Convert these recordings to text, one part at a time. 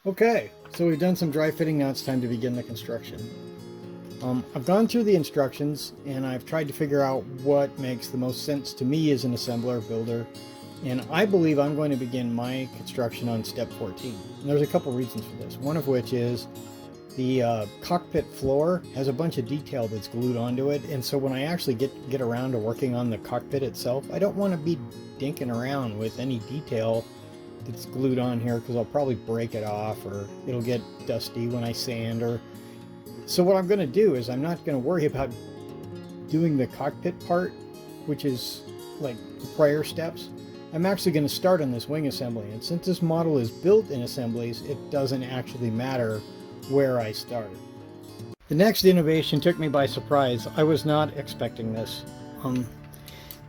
Okay, so we've done some dry fitting. Now it's time to begin the construction. I've gone through the instructions and I've tried to figure out what makes the most sense to me as an assembler builder, and I believe I'm going to begin my construction on step 14. And there's a couple reasons for this, one of which is the cockpit floor has a bunch of detail that's glued onto it, and so when I actually get around to working on the cockpit itself, I don't want to be dinking around with any detail that's glued on here, because I'll probably break it off or it'll get dusty when I sand. Or so what I'm going to do is I'm not going to worry about doing the cockpit part, which is like the prior steps. I'm actually going to start on this wing assembly, and since this model is built in assemblies, it doesn't actually matter where I start. The next innovation took me by surprise. I was not expecting this.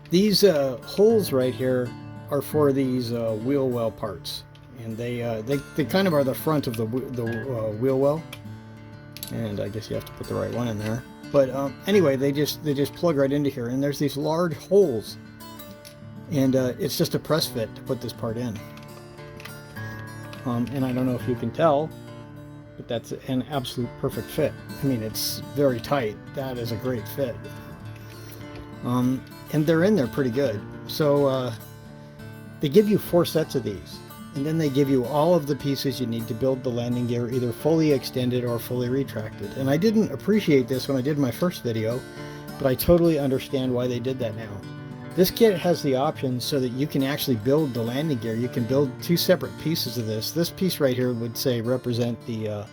These holes right here are for these wheel well parts, and they kind of are the front of the wheel well, and I guess you have to put the right one in there. But anyway, they just plug right into here, and there's these large holes, and it's just a press fit to put this part in. And I don't know if you can tell, but that's an absolute perfect fit. I mean, it's very tight. That is a great fit. And they're in there pretty good. So they give you 4 sets of these, and then they give you all of the pieces you need to build the landing gear, either fully extended or fully retracted. And I didn't appreciate this when I did my first video, but I totally understand why they did that now. This kit has the option so that you can actually build the landing gear. You can build 2 separate pieces of this. This piece right here would say represent the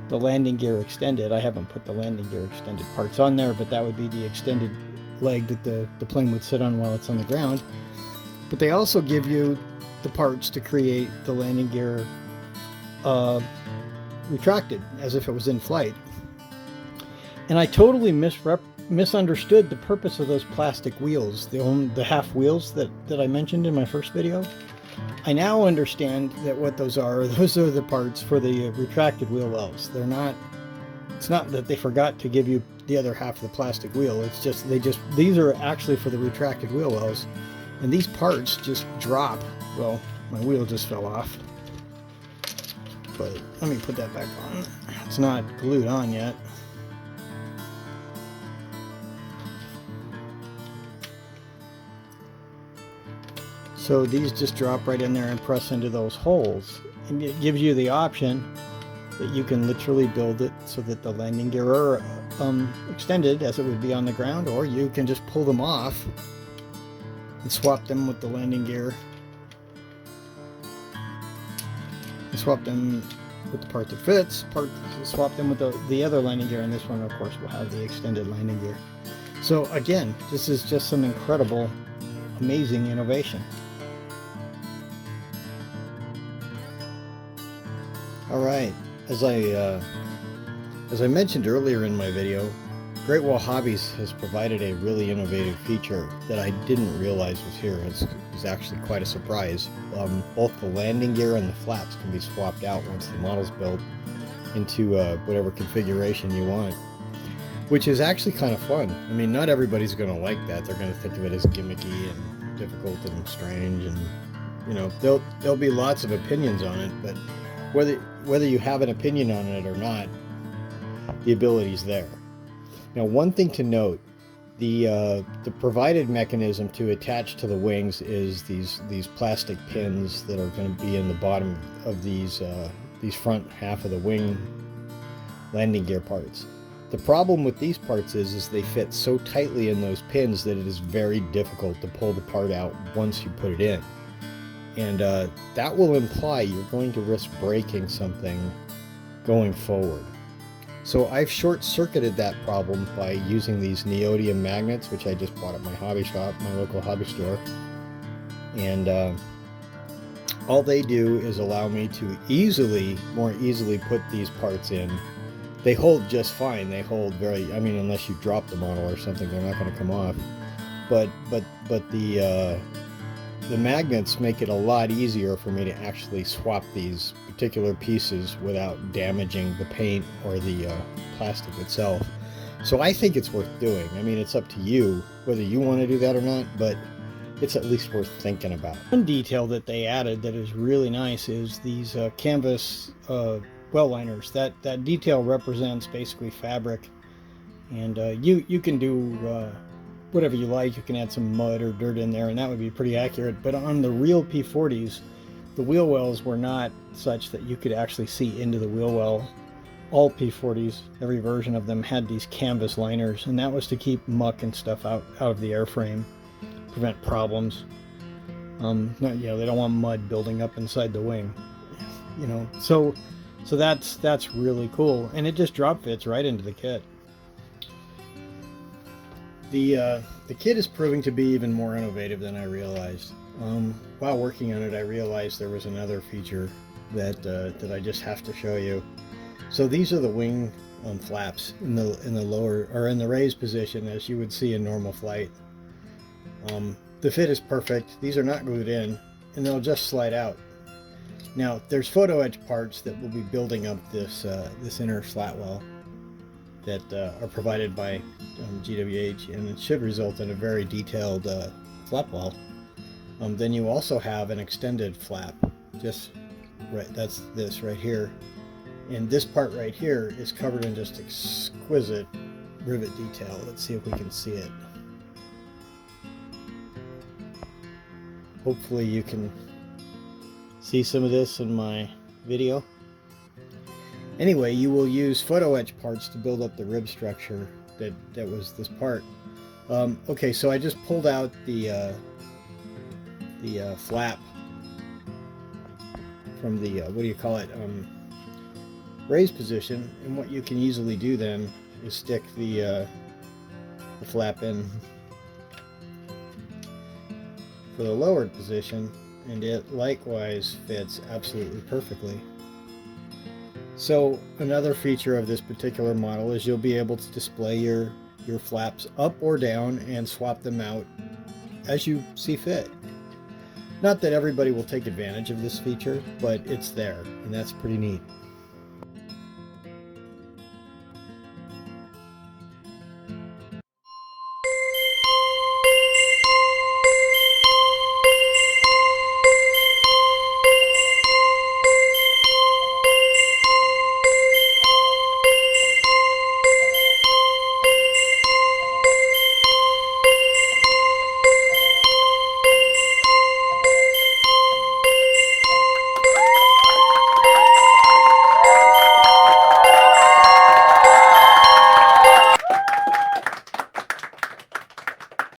landing gear extended. I haven't put the landing gear extended parts on there, but that would be the extended leg that the plane would sit on while it's on the ground. But they also give you the parts to create the landing gear retracted, as if it was in flight. And I totally misunderstood the purpose of those plastic wheels, the half wheels that I mentioned in my first video. I now understand that what those are the parts for the retracted wheel wells. It's not that they forgot to give you the other half of the plastic wheel. It's just these are actually for the retracted wheel wells. And these parts just drop. Well, my wheel just fell off. But let me put that back on. It's not glued on yet. So these just drop right in there and press into those holes. And it gives you the option that you can literally build it so that the landing gear are extended as it would be on the ground, or you can just pull them off and swap them with the landing gear. And swap them with the part that fits, swap them with the other landing gear, and this one of course will have the extended landing gear. So again, this is just some incredible, amazing innovation. Alright, as I mentioned earlier in my video, Great Wall Hobbies has provided a really innovative feature that I didn't realize was here. It's actually quite a surprise. Both the landing gear and the flaps can be swapped out once the model's built into whatever configuration you want, which is actually kind of fun. I mean, not everybody's going to like that. They're going to think of it as gimmicky and difficult and strange, and you know, there'll be lots of opinions on it, but whether you have an opinion on it or not, the ability's there. Now, one thing to note, the provided mechanism to attach to the wings is these plastic pins that are going to be in the bottom of these front half of the wing landing gear parts. The problem with these parts is they fit so tightly in those pins that it is very difficult to pull the part out once you put it in. And that will imply you're going to risk breaking something going forward. So I've short-circuited that problem by using these neodymium magnets, which I just bought at my hobby shop, my local hobby store. And all they do is allow me to more easily put these parts in. They hold just fine. They hold I mean, unless you drop the model or something, they're not going to come off. But the magnets make it a lot easier for me to actually swap these particular pieces without damaging the paint or the plastic itself. So I think it's worth doing. I mean, it's up to you whether you want to do that or not, but it's at least worth thinking about. One detail that they added that is really nice is these canvas well liners. That detail represents basically fabric, and you can do whatever you like. You can add some mud or dirt in there, and that would be pretty accurate. But on the real P40s, the wheel wells were not such that you could actually see into the wheel well. All P40s, every version of them, had these canvas liners, and that was to keep muck and stuff out of the airframe, prevent problems. They don't want mud building up inside the wing, you know. So that's really cool, and it just drop fits right into the kit. The kit is proving to be even more innovative than I realized. While working on it, I realized there was another feature that I just have to show you. So these are the wing flaps in the lower, or in the raised position, as you would see in normal flight. The fit is perfect. These are not glued in, and they'll just slide out. Now there's photo etch parts that will be building up this inner slat well that are provided by GWH, and it should result in a very detailed flap well. Then you also have an extended flap, just right. That's this right here. And this part right here is covered in just exquisite rivet detail. Let's see if we can see it. Hopefully you can see some of this in my video. Anyway, you will use photo etch parts to build up the rib structure that was this part. Okay, so I just pulled out the flap from the what do you call it? Raised position, and what you can easily do then is stick the flap in for the lowered position, and it likewise fits absolutely perfectly. So another feature of this particular model is you'll be able to display your flaps up or down and swap them out as you see fit. Not that everybody will take advantage of this feature, but it's there, and that's pretty neat.